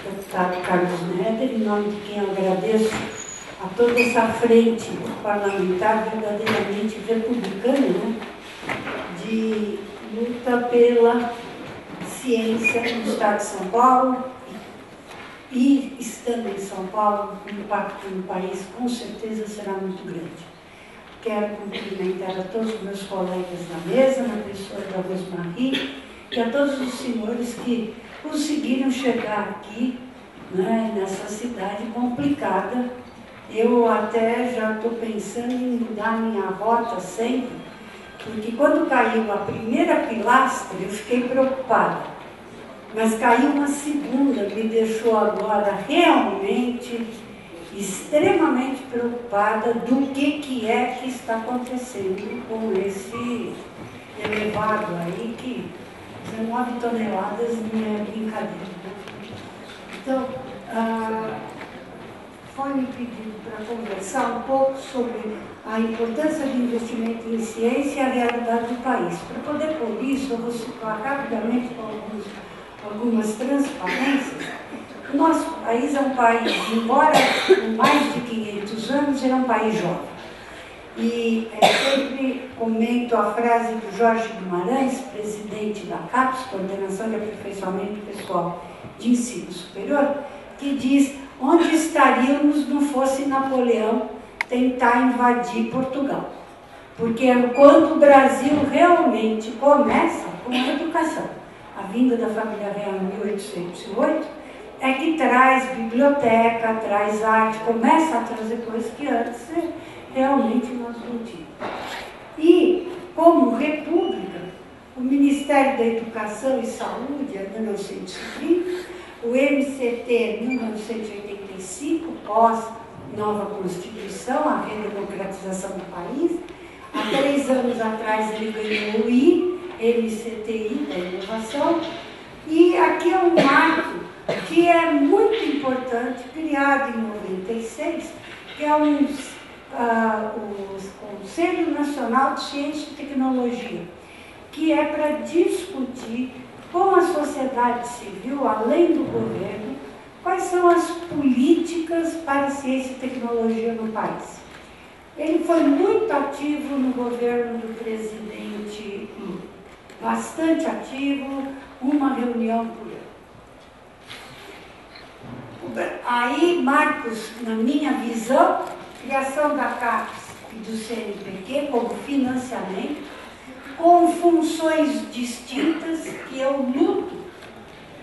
deputado Carlos Neder, em nome de quem eu agradeço a toda essa frente parlamentar verdadeiramente republicana, né, de luta pela ciência no Estado de São Paulo, e estando em São Paulo, o impacto no país com certeza será muito grande. Quero cumprimentar a todos os meus colegas da mesa, na pessoa da Rosmarie, e a todos os senhores que conseguiram chegar aqui, né, nessa cidade complicada. Eu até já estou pensando em mudar minha rota sempre, porque quando caiu a primeira pilastra, eu fiquei preocupada. Mas caiu uma segunda, me deixou agora realmente extremamente preocupada do que é que está acontecendo com esse elevado aí, que 19 toneladas não é brincadeira. Então, foi-me pedido para conversar um pouco sobre a importância do investimento em ciência e a realidade do país. Para poder pôr isso, eu vou citar rapidamente com algumas transparências. O nosso país é um país, embora com mais de 500 anos, ele é um país jovem. E sempre comento a frase do Jorge Guimarães, presidente da CAPES, Coordenação de Aperfeiçoamento Pessoal de Ensino Superior, que diz: onde estaríamos não fosse Napoleão tentar invadir Portugal? Porque é quando o Brasil realmente começa com a educação. A vinda da família real em 1808 é que traz biblioteca, traz arte, começa a trazer coisas que antes realmente nós não tínhamos. E, como república, o Ministério da Educação e Saúde é 1930, o MCT 1985, pós-nova Constituição, a redemocratização do país. Há 3 anos atrás ele ganhou o MCTI, da inovação. E aqui é um marco que é muito importante, criado em 96, que é o Conselho Nacional de Ciência e Tecnologia, que é para discutir com a sociedade civil, além do governo, quais são as políticas para a ciência e tecnologia no país. Ele foi muito ativo no governo do presidente, bastante ativo, uma reunião por ano. Aí, Marcos, na minha visão, criação da CAPES e do CNPq como financiamento, com funções distintas que eu luto.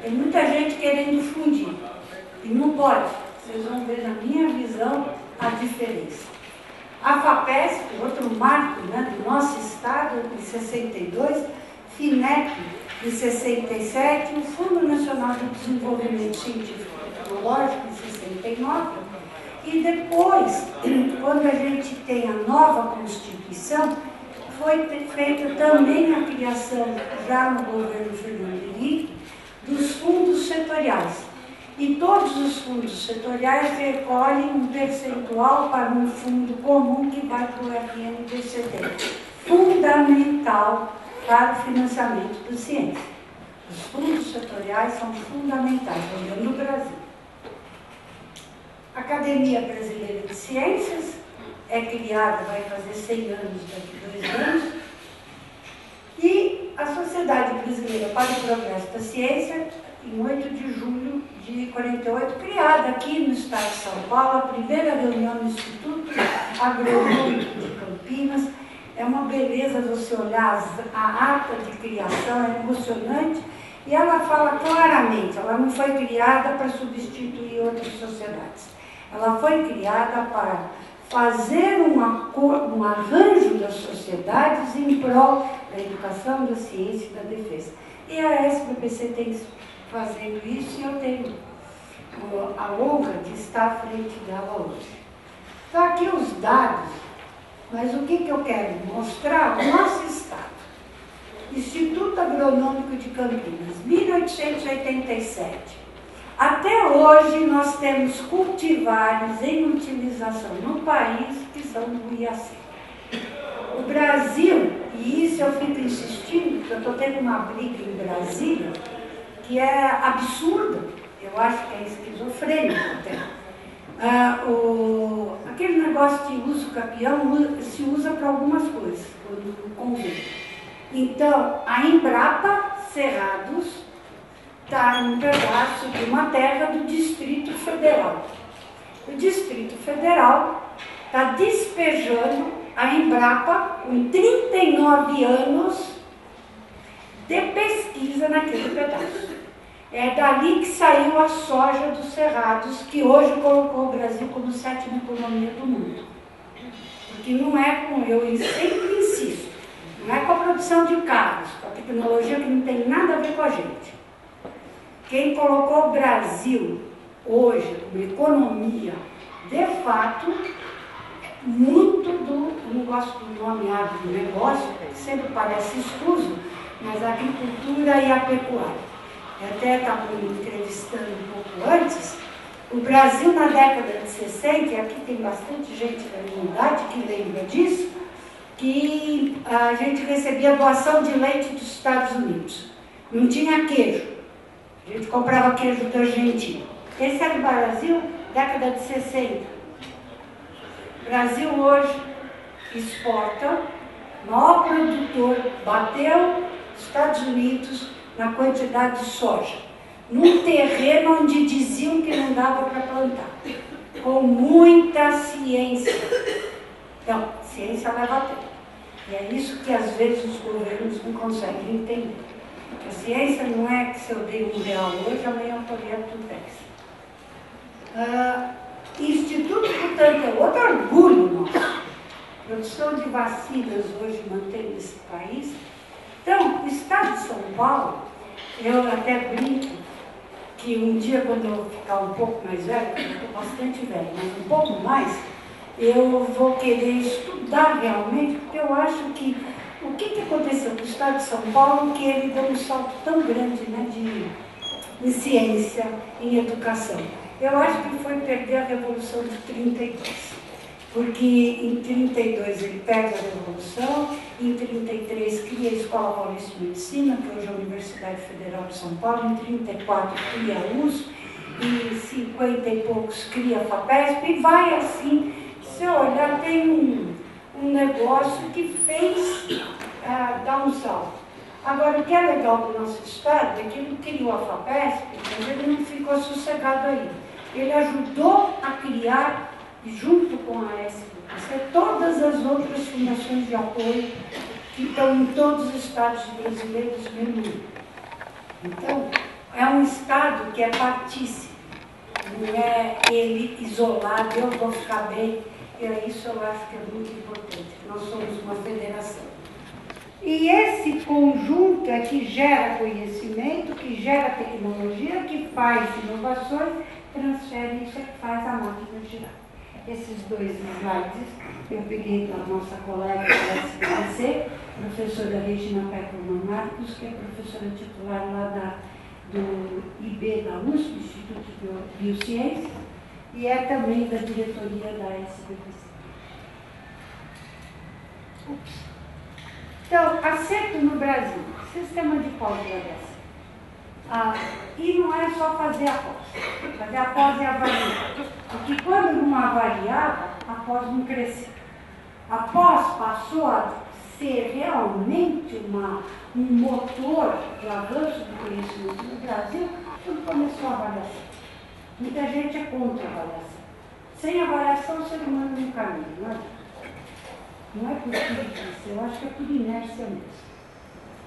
Tem muita gente querendo fundir, e não pode. Vocês vão ver na minha visão a diferença. A FAPESP, outro marco, né, do nosso estado, em 62, FINEP, em 67, o Fundo Nacional de Desenvolvimento Científico e Tecnológico, em 69, e depois, quando a gente tem a nova Constituição, foi feita também a criação, já no governo Fernando Henrique, dos fundos setoriais. E todos os fundos setoriais recolhem um percentual para um fundo comum que vai para o FNPCT, fundamental para o financiamento da ciência. Os fundos setoriais são fundamentais, olhando no Brasil. A Academia Brasileira de Ciências é criada, vai fazer 100 anos daqui a 2 anos, e a Sociedade Brasileira para o Progresso da Ciência, em 8 de julho de 48, criada aqui no estado de São Paulo, a primeira reunião no Instituto Agronômico de Campinas. É uma beleza você olhar a ata de criação, é emocionante, e ela fala claramente, ela não foi criada para substituir outras sociedades. Ela foi criada para fazer um arranjo das sociedades em prol da educação, da ciência e da defesa. E a SBPC tem fazendo isso, e eu tenho a honra de estar à frente dela hoje. Então, aqui os dados, mas o que eu quero mostrar? O nosso estado. Instituto Agronômico de Campinas, 1887. Até hoje, nós temos cultivares em utilização no país que são do IAC. O Brasil, e isso eu fico insistindo, porque eu estou tendo uma briga em Brasília, que é absurda, eu acho que é esquizofrênico até. Aquele negócio de uso capião se usa para algumas coisas, quando convém. Então, a Embrapa Cerrados está num pedaço de uma terra do Distrito Federal. O Distrito Federal está despejando a Embrapa com 39 anos de pesquisa naquele pedaço. É dali que saiu a soja dos Cerrados, que hoje colocou o Brasil como 7ª economia do mundo. Porque não é com, eu sempre insisto, não é com a produção de carros, com a tecnologia que não tem nada a ver com a gente. Quem colocou o Brasil hoje como economia, de fato, muito do, eu não gosto do nome agronegócio, que sempre parece escuso, mas a agricultura e a pecuária. Eu até estava me entrevistando um pouco antes, o Brasil na década de 60, e aqui tem bastante gente da minha idade que lembra disso, que a gente recebia doação de leite dos Estados Unidos. Não tinha queijo. A gente comprava queijo da Argentina. Esse era o Brasil, década de 60. O Brasil hoje exporta, maior produtor, bateu os Estados Unidos na quantidade de soja, num terreno onde diziam que não dava para plantar, com muita ciência. Então, ciência leva tempo. E é isso que às vezes os governos não conseguem entender. A ciência não é que se eu dei R$1 hoje, amanhã eu colher tudo 10. Instituto Butantan é outro orgulho nosso. A produção de vacinas hoje mantém nesse país. Então, o estado de São Paulo, eu até brinco que um dia, quando eu ficar um pouco mais velho, eu estou bastante velho, mas um pouco mais, eu vou querer estudar realmente, porque eu acho que o que aconteceu com o estado de São Paulo, que ele deu um salto tão grande, né, em ciência, em educação. Eu acho que foi perder a Revolução de 32. Porque em 32 ele pega a Revolução, em 33 cria a Escola Paulista de Medicina, que hoje é a Universidade Federal de São Paulo, em 34 cria a USP, em 50 e poucos cria a FAPESP, e vai assim. Se olhar, tem um negócio que fez dar um salto. Agora, o que é legal do nosso estado é que ele criou a FAPESP, mas ele não ficou sossegado aí. Ele ajudou a criar, junto com a SBPC, todas as outras fundações de apoio que estão em todos os estados brasileiros do mundo. Então, é um estado que é partícipe, não é ele isolado, eu vou ficar bem, e isso eu acho que é muito importante, que nós somos uma federação. E esse conjunto é que gera conhecimento, que gera tecnologia, que faz inovações, transfere isso, é que faz a máquina girar. Esses dois slides eu peguei da nossa colega da SBPC, professora Regina Peckerman Marcos, que é professora titular lá do IB da USP, Instituto de Biociências, e é também da diretoria da SBPC. Então, acerto no Brasil, sistema de pós-graduação. E não é só fazer a pós e avaliar. Porque quando não avaliava, a pós não crescia. A pós passou a ser realmente um motor de avanço do conhecimento no Brasil quando começou a avaliação. Muita gente é contra a avaliação. Sem avaliação, o ser humano não caminha, não é? Não é por preguiça, eu acho que é por inércia mesmo.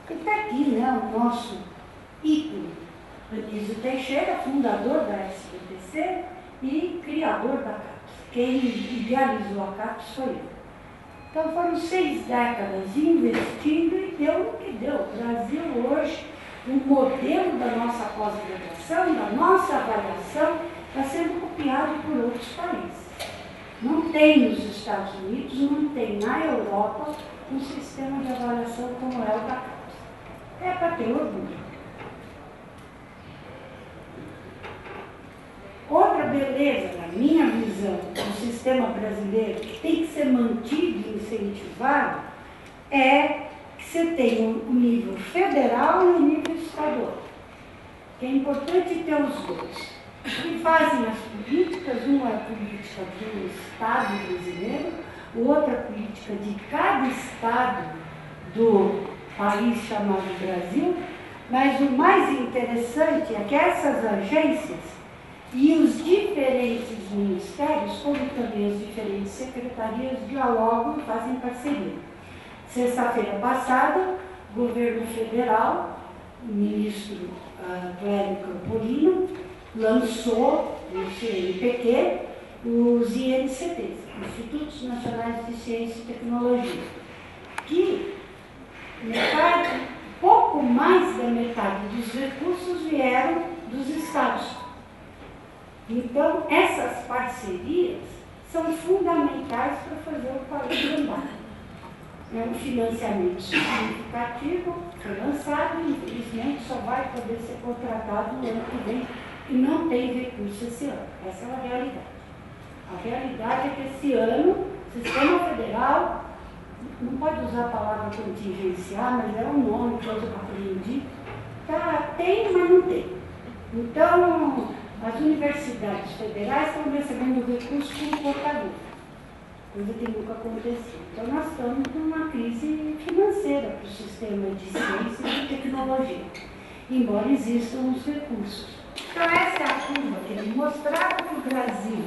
E está aqui, né, o nosso ícone, Anísio Teixeira, fundador da SBPC e criador da CAPES. Quem idealizou a CAPES foi eu. Então foram 6 décadas investindo e deu o que deu. O Brasil hoje, o modelo da nossa pós-graduação, da nossa avaliação, está sendo copiado por outros países. Não tem nos Estados Unidos, não tem na Europa um sistema de avaliação como é o da CAPES. É para ter orgulho. Outra beleza, na minha visão, do sistema brasileiro, que tem que ser mantido e incentivado, é que você tem o nível federal e o nível estadual. Que é importante ter os dois. E fazem as políticas, uma é a política do Estado brasileiro, outra é a política de cada Estado do país chamado Brasil, mas o mais interessante é que essas agências e os diferentes ministérios, como também as diferentes secretarias, dialogam e fazem parceria. Sexta-feira passada, o governo federal, o ministro Clélio Campolino, lançou no CNPq os INCTs, Institutos Nacionais de Ciência e Tecnologia, que pouco mais da metade dos recursos vieram dos estados. Então, essas parcerias são fundamentais para fazer o país andar. É um financiamento significativo, foi lançado, infelizmente só vai poder ser contratado no ano que vem, e não tem recurso esse ano. Essa é a realidade. A realidade é que esse ano, o Sistema Federal, não pode usar a palavra contingenciar, mas é um nome que eu aprendi, tem, mas não tem. Então, as universidades federais estão recebendo recursos como portador, coisa que nunca aconteceu. Então, nós estamos numa crise financeira para o sistema de ciência e de tecnologia, embora existam os recursos. Então, essa é a curva que ele mostrava que o Brasil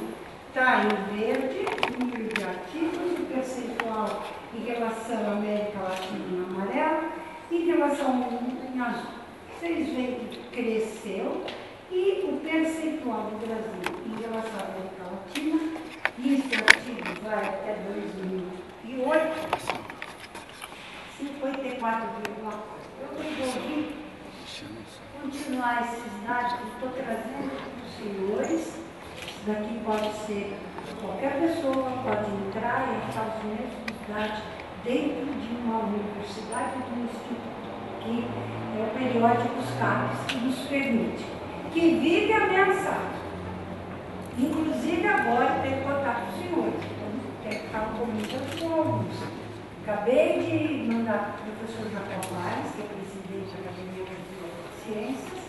está em verde, número de ativos, o percentual em relação à América Latina em amarelo, em relação ao mundo em azul. Vocês veem que cresceu e o percentual do Brasil em relação à América Latina, e esse artigo vai até 2008, 54,4%. Eu resolvi continuar esses dados que estou trazendo para os senhores. Daqui pode ser qualquer pessoa, pode entrar e achar os mesmos dados dentro de uma universidade ou de um instituto, que é o periódico dos CAPES, que nos permite, que vive ameaçado. Inclusive agora tem que contar para os senhores, então tem que estar comunicando com alguns. Acabei de mandar para o professor Jacó Vares, que é presidente da Academia Brasileira de Ciências,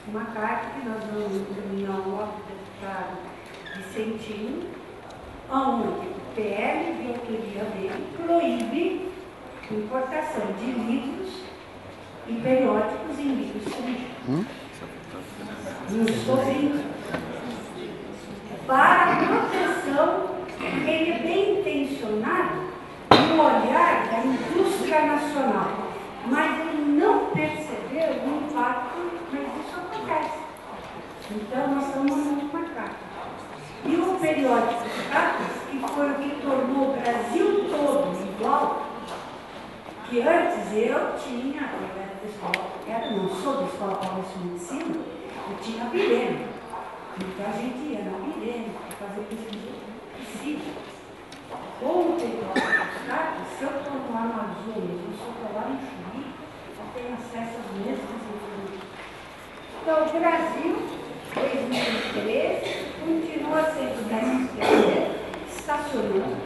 uma carta que nós vamos encaminhar ao deputado Vicentino, onde o PL de autoria dele proíbe importação de livros e periódicos em língua estrangeira. Não estou vendo. Para a proteção, ele é bem intencionado no olhar da indústria nacional, mas ele não percebeu o impacto, mas isso acontece. Então, nós estamos numa carta. E o periódico dos CAPES, que foi o que tornou o Brasil todo igual, que antes eu tinha, não sou da Escola Paulista de Medicina, eu tinha Birema. Então a gente ia na Birema para fazer pesquisa possível. Com o periódico dos CAPES, se eu estou no Amazonas, eu estou lá em Chuí, eu tenho acesso às mesmas informações. Então, o Brasil, 2013, continua sendo 13º, estacionando.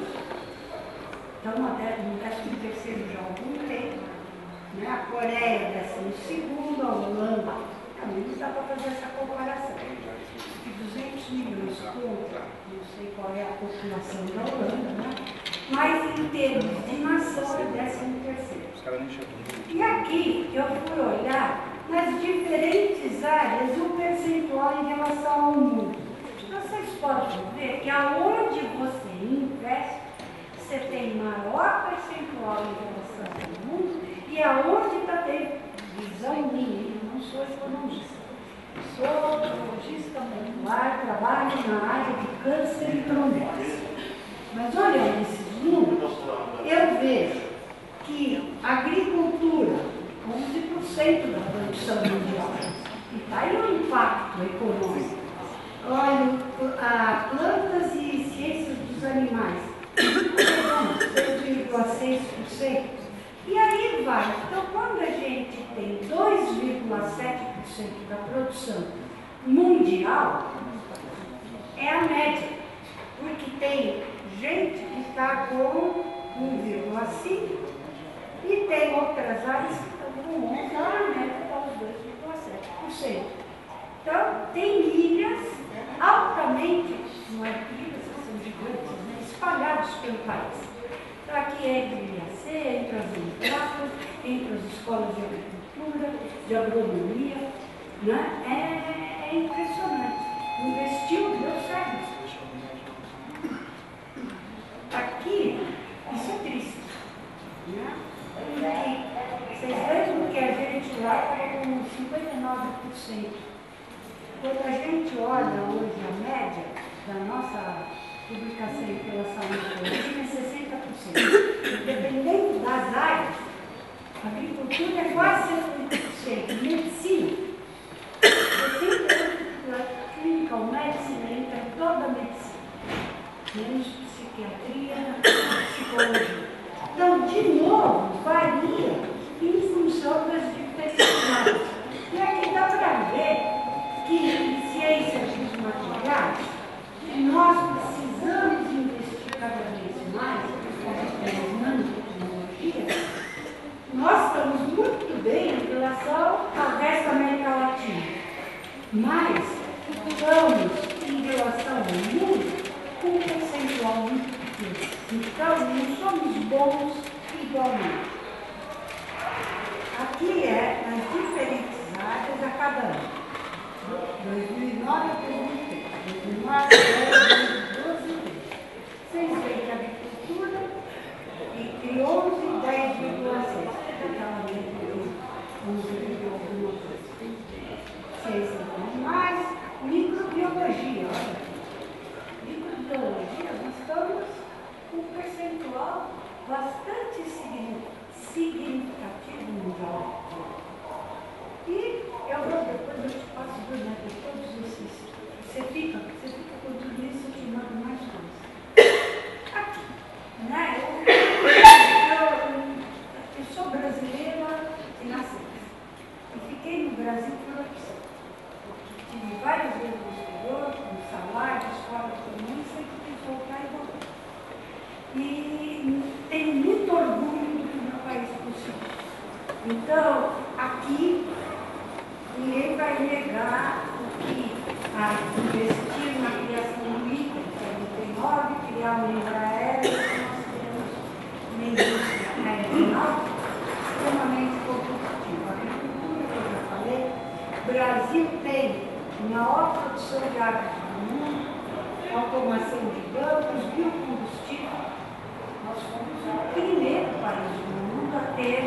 Então, no 13º já há algum tempo. Né? A Coreia, 12º, a Holanda, também não dá para fazer essa comparação. De 200 milhões contra, não sei qual é a população da Holanda, né? Mas em termos de nação é 13º. E aqui eu fui olhar nas diferentes áreas o percentual em relação ao mundo. Vocês podem ver que aonde você investe, você tem maior percentual em relação ao mundo, e aonde está tendo visão minha, eu não sou economista, sou oncologista molecular, trabalho na área de câncer e trombose. Mas olhando esses números, eu vejo que a agricultura, 11% da produção mundial, e está aí o impacto econômico. Olha, plantas e ciências dos animais, 6,6%. E aí vai. Então, quando a gente tem 2,7% da produção mundial, é a média. Porque tem gente que está com 1,5% e tem outras áreas que estão com 11%, então a média está os 2,7%. Então, tem ilhas pelo país. Então, aqui entra o IAC, entra as empresas, entra as escolas de agricultura, de agronomia, né? É impressionante. Investiu, deu certo. Aqui, isso é triste, né? Vocês lembram que a gente lá estava com 59%. Quando a gente olha hoje a média da nossa publicação pela saúde é 60%. Dependendo das áreas, a agricultura é quase 70%. Medicina, 60%. Clinical medicina entra toda a medicina. Menos psiquiatria, psicologia. Então, de novo, varia em função das diferentes áreas. E aqui dá para ver que em ciências dos materiais, nós precisamos investir cada vez mais em nanotecnologia. Nós estamos muito bem em relação ao resto da América Latina, mas estamos em relação ao mundo com um percentual muito pequeno. Então, não somos bons igualmente. Aqui é nas diferentes áreas a cada ano. 2009 a 2013, 2009, 2012 e 2013. Vocês veem que a agricultura entre 11 e 10,6. Aquela média de 11 alguma coisa. Ciências animais, microbiologia. Microbiologia, nós estamos com um percentual bastante significativo mundial. E eu vou depois, eu te passo do neto todos esses. Você fica com tudo isso, eu te mando mais coisas. Aqui, né? Eu sou brasileira e nasci. E fiquei no Brasil por opção. Tive várias vezes no exterior, com salários, fora do mundo, sempre quis voltar e voltar. E tenho muito orgulho do que o meu país conseguiu. Então, aqui, ninguém vai negar o que investir na criação do ITA, em 79, criar uma Embraer, nós temos uma indústria aeronáutica extremamente competitiva. A agricultura, que eu já falei, o Brasil tem a maior produção de água do mundo, automação de bancos, biocombustível. Nós somos o primeiro país do mundo a ter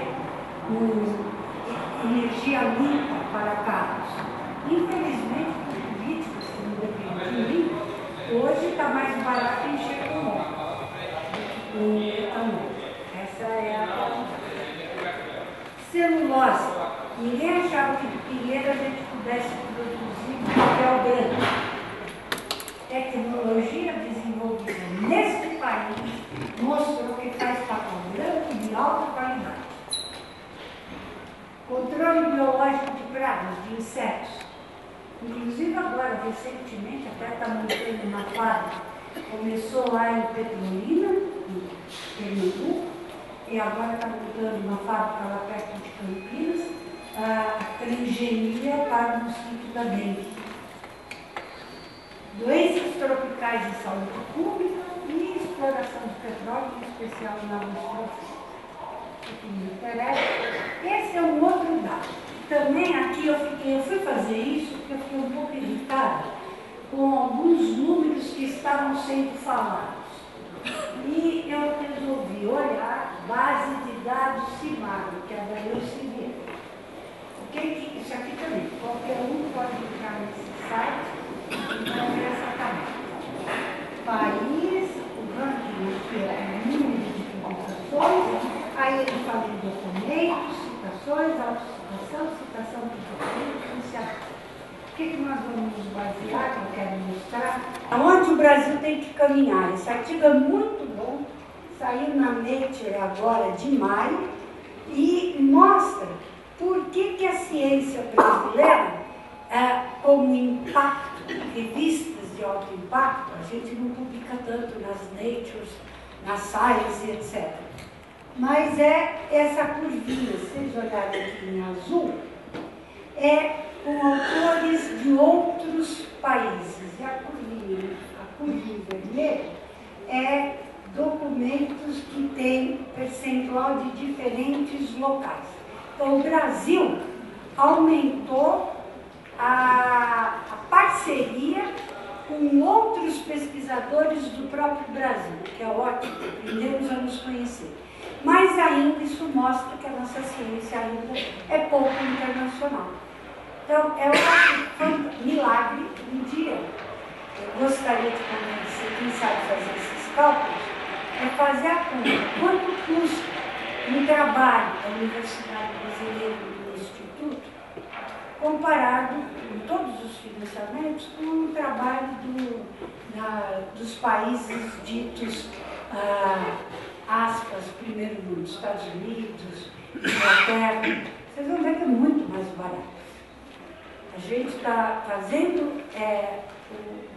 energia limpa para carros. Infelizmente, por políticas que não dependem de mim, hoje está mais barato encher com óleo do que com etanol. Essa é a realidade. Celulose. Ninguém achava que de Pinheiro a gente pudesse produzir papel branco. Tecnologia desenvolvida neste país mostrou que faz papel branco de alta qualidade. Controle biológico de pragas, de insetos. Inclusive agora, recentemente, até está montando uma fábrica. Começou lá em Petrolina, em Pernambuco, e agora está montando uma fábrica lá perto de Campinas, a transgenia para o mosquito da dengue. Doenças tropicais de saúde pública e exploração de petróleo, em especial na Amazônia. Que me interessa. Esse é um outro dado. Também aqui eu fui fazer isso porque eu fiquei um pouco irritada com alguns números que estavam sendo falados. E eu resolvi olhar base de dados CIMAG, que é da Elsevier. Isso aqui também, qualquer um pode entrar nesse site e vai ver essa tabela. País, o ranking, que é o número de publicações. Aí ele fala de documentos, citações, autocitação, citação de documentos, iniciativas. O que nós vamos nos basear, que eu quero mostrar? Aonde o Brasil tem que caminhar. Esse artigo é muito bom, saiu na Nature agora de maio e mostra por que a ciência brasileira, como impacto, revistas de alto impacto, a gente não publica tanto nas Natures, nas Science, etc. Mas é essa curvinha, se vocês olharem aqui em azul, é com autores de outros países. E a curvinha vermelha é documentos que têm percentual de diferentes locais. Então, o Brasil aumentou a parceria com outros pesquisadores do próprio Brasil, que é ótimo, aprendemos a nos conhecer. Mas ainda isso mostra que a nossa ciência ainda é pouco internacional. Então, eu acho que foi um milagre. Um dia, eu gostaria de conhecer, quem sabe fazer esses cálculos, é fazer a conta. Quanto custa um trabalho da Universidade Brasileira do Instituto, comparado com todos os financiamentos, com o trabalho dos países ditos, aspas, primeiro mundo, Estados Unidos, Inglaterra. Vocês vão ver que é muito mais barato. A gente está fazendo o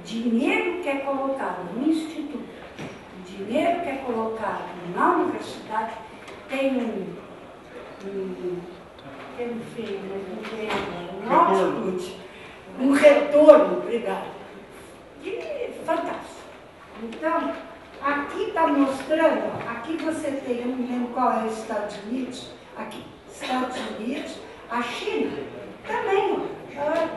dinheiro que é colocado no instituto, o dinheiro que é colocado na universidade, tem um retorno, obrigado, fantástico. Então, aqui está mostrando, aqui você tem, eu não me lembro qual é os Estados Unidos, aqui, Estados Unidos, a China também,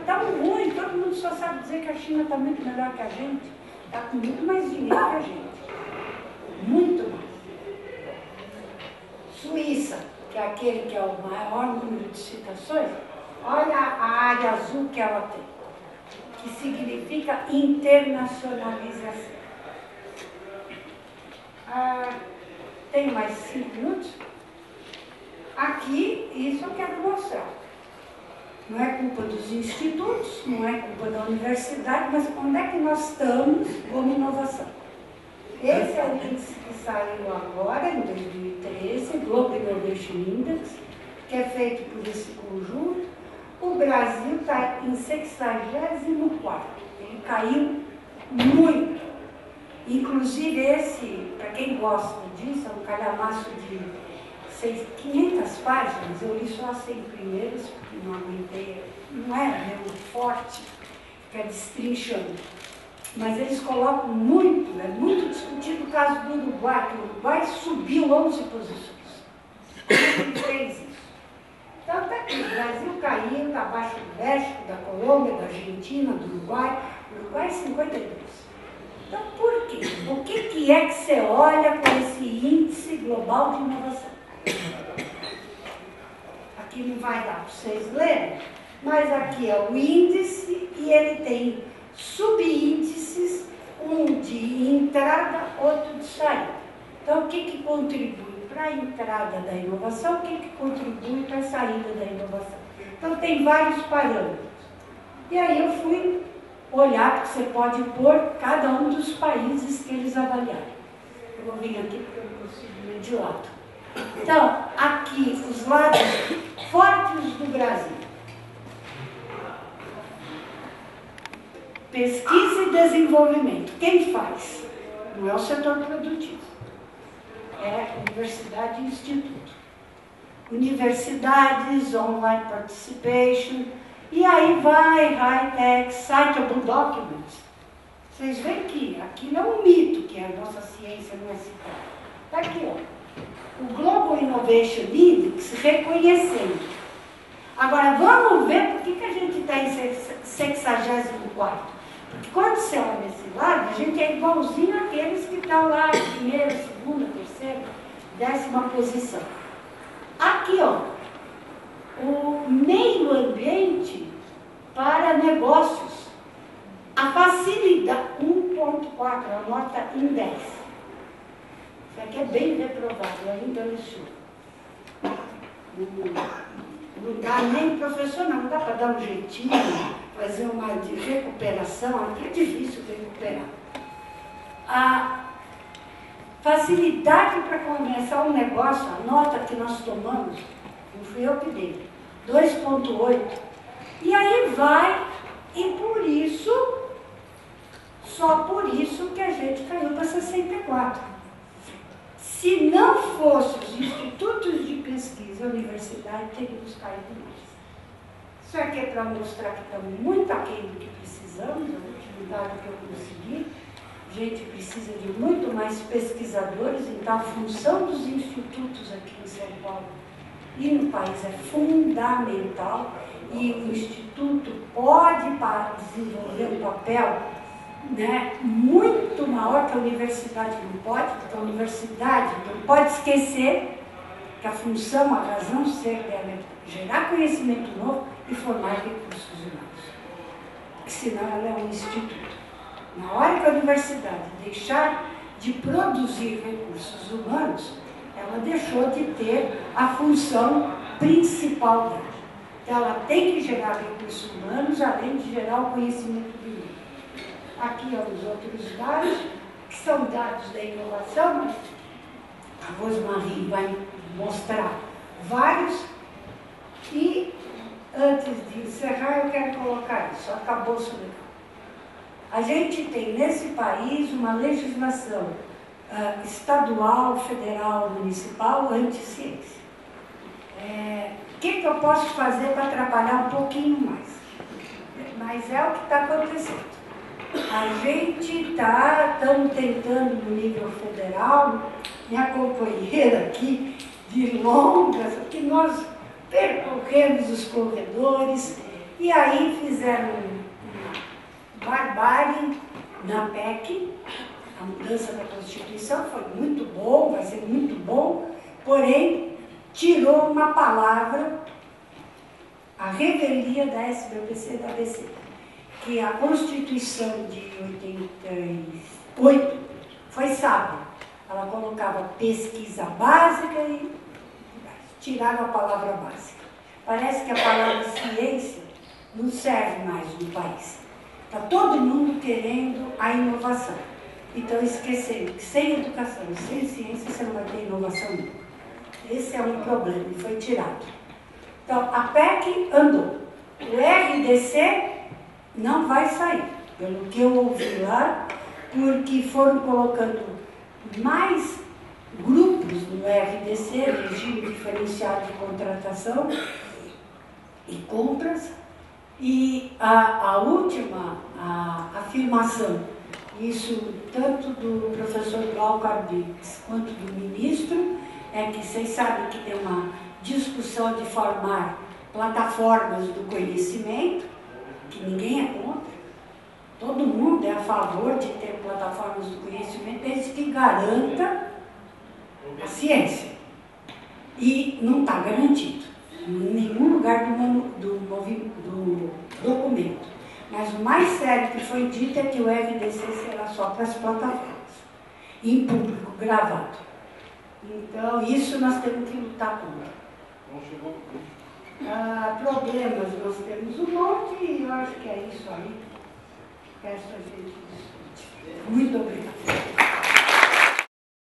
está ruim, todo mundo só sabe dizer que a China está muito melhor que a gente, está com muito mais dinheiro que a gente, muito mais. Suíça, que é aquele que é o maior número de citações, olha a área azul que ela tem, que significa internacionalização. Tem mais 5 minutos? Aqui, isso eu quero mostrar. Não é culpa dos institutos, não é culpa da universidade, mas onde é que nós estamos como inovação? Esse é o índice que saiu agora, em 2013, Global Innovation Index, que é feito por esse conjunto. O Brasil está em 64º. Ele caiu muito. Inclusive esse, para quem gosta disso, é um calhamaço de 500 páginas, eu li só as 100 primeiras, porque não aguentei, não é meu forte, ficar destrinchando. Mas eles colocam muito, é muito discutido o caso do Uruguai, que o Uruguai subiu 11 posições. Ele fez isso. Então está aqui, o Brasil caiu, está abaixo do México, da Colômbia, da Argentina, do Uruguai. O Uruguai é 52. Então por quê? O que é que você olha com esse índice global de inovação? Aqui não vai dar para vocês lerem, mas aqui é o índice e ele tem subíndices, um de entrada, outro de saída. Então, o que contribui para a entrada da inovação, o que contribui para a saída da inovação? Então, tem vários parâmetros. E aí eu fui olhar, porque você pode pôr cada um dos países que eles avaliaram. Eu vou vir aqui porque eu não consigo ler de lado. Então, aqui, os lados fortes do Brasil. Pesquisa e desenvolvimento. Quem faz? Não é o setor produtivo. É universidade e instituto. Universidades, online participation, e aí vai high-tech, citable documents. Vocês veem que aquilo é um mito, que a nossa ciência não é citada. Está aqui, ó. O Global Innovation Index reconhecendo. Agora, vamos ver por que a gente está em 64º. Porque quando você olha esse lado, a gente é igualzinho àqueles que estão lá em primeira, segunda, terceira, 10ª posição. Aqui, ó, o meio ambiente para negócios. A facilidade, 1.4, a nota em 10. Isso aqui é bem reprovado, ainda leciona. Não dá nem professor, não dá para dar um jeitinho, fazer uma de recuperação, aqui é difícil recuperar. A facilidade para começar um negócio, a nota que nós tomamos, não fui eu que dei, 2.8. E aí vai, e por isso, só por isso que a gente caiu para 64. Se não fossem os institutos de pesquisa, a universidade, teríamos caído mais. Isso aqui é para mostrar que estamos muito aquém do que precisamos, a último dado que eu consegui, A gente precisa de muito mais pesquisadores, então a função dos institutos aqui em São Paulo e no país é fundamental, e o Instituto pode desenvolver um papel, né, muito maior que a universidade não pode, porque a universidade não pode esquecer que a função, a razão ser dela é gerar conhecimento novo e formar recursos humanos. Porque senão ela é um instituto. Na hora que a universidade deixar de produzir recursos humanos, ela deixou de ter a função principal dela. Então, ela tem que gerar recursos humanos, além de gerar o conhecimento do mundo. Aqui, os outros dados, que são dados da inovação, mas a Rosemarie vai mostrar vários. E, antes de encerrar, eu quero colocar isso, acabou-se legal. A gente tem, nesse país, uma legislação estadual, federal, municipal, anti-ciência. O que eu posso fazer para trabalhar um pouquinho mais? Mas é o que está acontecendo. A gente estamos tentando no nível federal, minha companheira aqui, de longas, que nós percorremos os corredores, e aí fizeram uma barbárie na PEC, a mudança da Constituição, foi muito bom, vai ser muito bom, porém, tirou uma palavra, a revelia da SBPC e da ABC, que a Constituição de 88 foi sábia. Ela colocava pesquisa básica e tiraram a palavra básica. Parece que a palavra ciência não serve mais no país. Está todo mundo querendo a inovação. Então, esquecendo que sem educação e sem ciência você não vai ter inovação nunca. Esse é um problema e foi tirado. Então, a PEC andou. O RDC não vai sair, pelo que eu ouvi lá, porque foram colocando mais grupos no RDC, regime diferenciado de contratação e compras, e a última afirmação, isso tanto do professor Glauco Arbitz quanto do ministro, é que vocês sabem que tem uma discussão de formar plataformas do conhecimento, que ninguém é contra, todo mundo é a favor de ter plataformas do conhecimento, desde que garanta a ciência. E não está garantido em nenhum lugar do documento. Mas o mais sério que foi dito é que o RDC será só para as plataformas, em público, gravado. Então, isso nós temos que lutar contra. Não chegou. Problemas nós temos um monte e eu acho que é isso aí. O resto a gente discute. Muito obrigada.